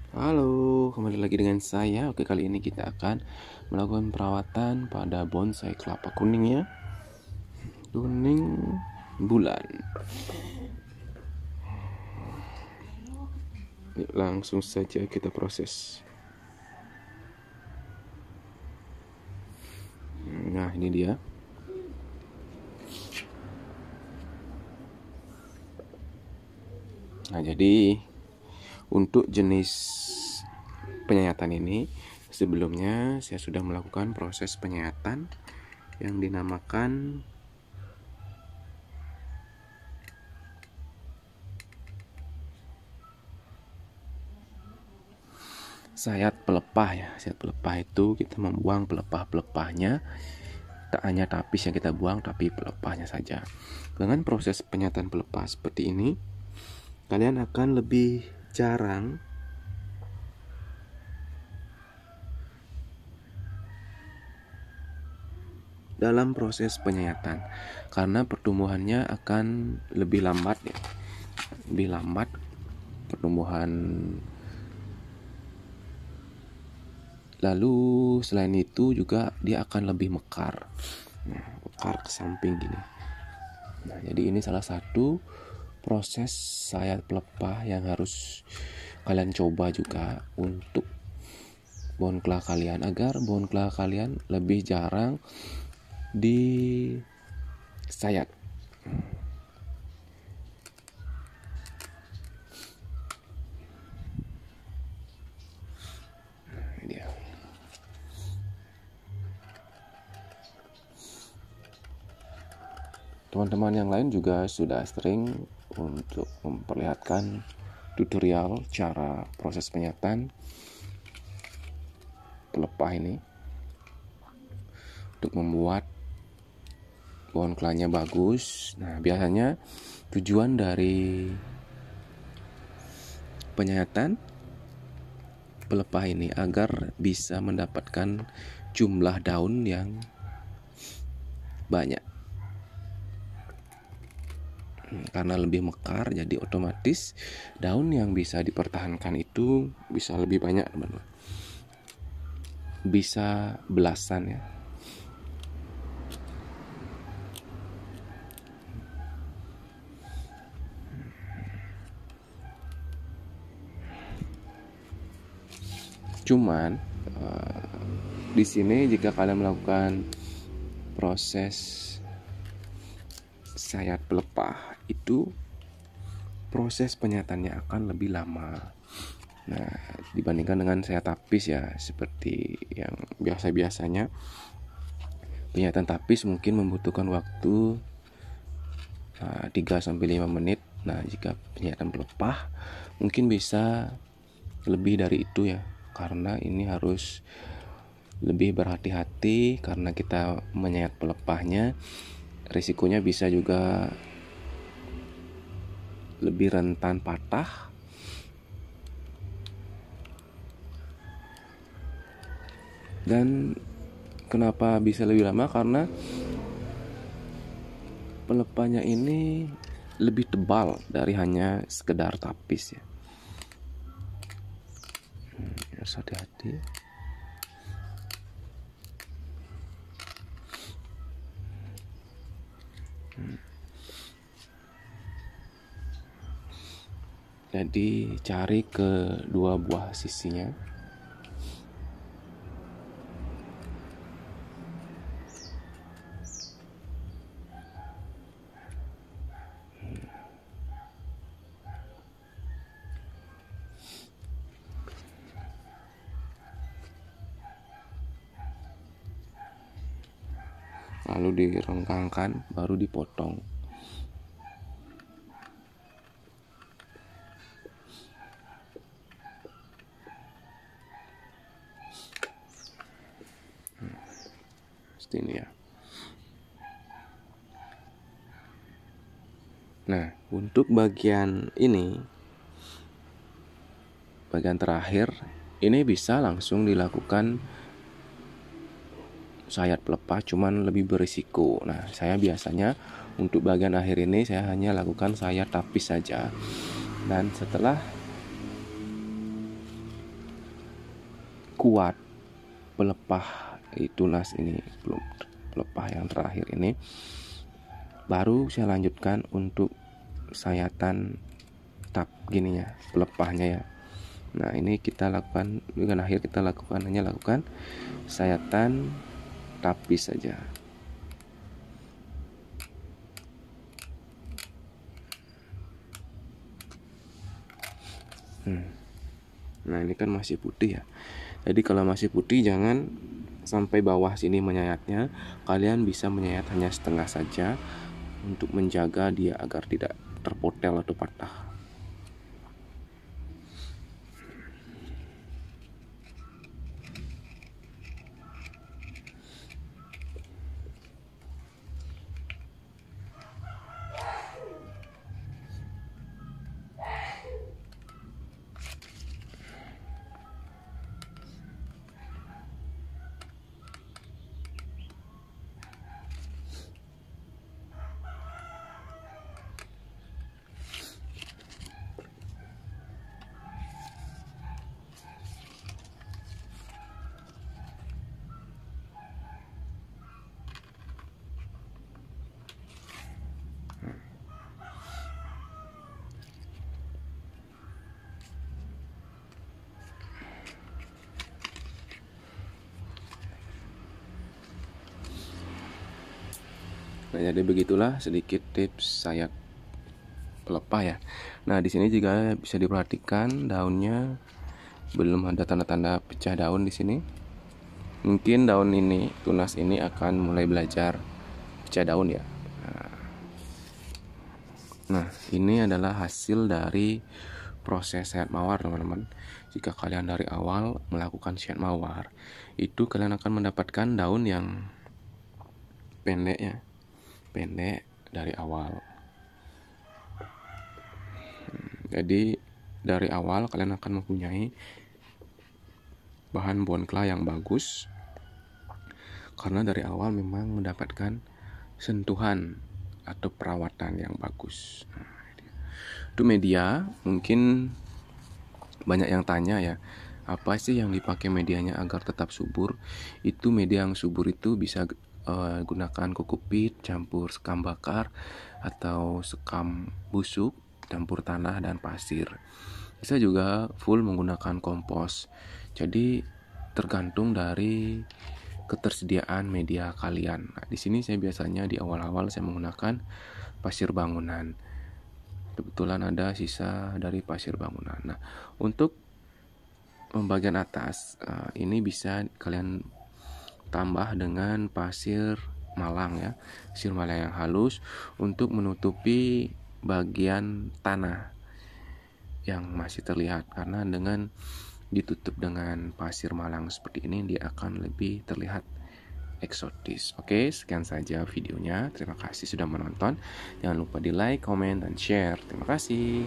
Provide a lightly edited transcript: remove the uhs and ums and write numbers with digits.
Halo, kembali lagi dengan saya. Oke, kali ini kita akan melakukan perawatan pada bonsai kelapa kuning ya. Kuning bulan. Yuk, langsung saja kita proses. Nah, ini dia. Nah, jadi untuk jenis penyayatan ini sebelumnya saya sudah melakukan proses penyayatan yang dinamakan sayat pelepah ya. Sayat pelepah itu kita membuang pelepah-pelepahnya, tak hanya tapis yang kita buang tapi pelepahnya saja. Dengan proses penyataan pelepah seperti ini, kalian akan lebih jarang dalam proses penyayatan karena pertumbuhannya akan lebih lambat ya. Lebih lambat pertumbuhan. Lalu selain itu juga dia akan lebih mekar. Nah, mekar ke samping gini. Nah, jadi ini salah satu proses sayat pelepah yang harus kalian coba juga untuk pohon kelak kalian, agar pohon kelak kalian lebih jarang disayat. Dia. Teman-teman yang lain juga sudah sering untuk memperlihatkan tutorial cara proses penyayatan pelepah ini untuk membuat pohon kelanya bagus. Nah, biasanya tujuan dari penyayatan pelepah ini agar bisa mendapatkan jumlah daun yang banyak. Karena lebih mekar, jadi otomatis daun yang bisa dipertahankan itu bisa lebih banyak, teman-teman. Bisa belasan ya. Cuman di sini jika kalian melakukan proses sayat pelepah itu proses penyayatannya akan lebih lama. Nah, dibandingkan dengan sayat tapis ya, seperti yang biasa-biasanya penyayatan tapis mungkin membutuhkan waktu 3-5 menit. Nah, jika penyayatan pelepah mungkin bisa lebih dari itu ya, karena ini harus lebih berhati-hati karena kita menyayat pelepahnya, risikonya bisa juga lebih rentan patah. Dan kenapa bisa lebih lama? Karena pelepahnya ini lebih tebal dari hanya sekedar tapis ya. Harus hati-hati. Jadi cari kedua buah sisinya. Lalu direngkangkan, baru dipotong. Seperti ini ya. Nah, untuk bagian ini, bagian terakhir, ini bisa langsung dilakukan sayat pelepah, cuman lebih berisiko. Nah, saya biasanya untuk bagian akhir ini saya hanya lakukan sayat tapis saja. Dan setelah kuat pelepah tunas ini, belum pelepah yang terakhir ini, baru saya lanjutkan untuk sayatan tap gini ya, pelepahnya ya. Nah ini kita lakukan, dengan akhir kita lakukan sayatan tapis saja. Nah ini kan masih putih ya. Jadi kalau masih putih jangan sampai bawah sini menyayatnya. Kalian bisa menyayat hanya setengah saja untuk menjaga dia agar tidak terpotel atau patah. Nah, jadi begitulah sedikit tips sayat pelepah ya. Nah, di sini juga bisa diperhatikan daunnya belum ada tanda-tanda pecah daun di sini. Mungkin daun ini, tunas ini akan mulai belajar pecah daun ya. Nah, ini adalah hasil dari proses sayat mawar, teman-teman. Jika kalian dari awal melakukan sayat mawar, itu kalian akan mendapatkan daun yang pendek ya. Pendek dari awal. Jadi dari awal kalian akan mempunyai bahan bonkla yang bagus, karena dari awal memang mendapatkan sentuhan atau perawatan yang bagus. Itu media, mungkin banyak yang tanya ya, apa sih yang dipakai medianya agar tetap subur? Itu media yang subur itu bisa gunakan kokopit campur sekam bakar atau sekam busuk campur tanah dan pasir. Bisa juga full menggunakan kompos. Jadi tergantung dari ketersediaan media kalian. Nah, di sini saya biasanya di awal-awal saya menggunakan pasir bangunan. Kebetulan ada sisa dari pasir bangunan. Nah, untuk bagian atas ini bisa kalian tambah dengan pasir malang ya, pasir malang yang halus untuk menutupi bagian tanah yang masih terlihat, karena dengan ditutup dengan pasir malang seperti ini dia akan lebih terlihat eksotis. Oke, sekian saja videonya. Terima kasih sudah menonton. Jangan lupa di like, comment, dan share. Terima kasih.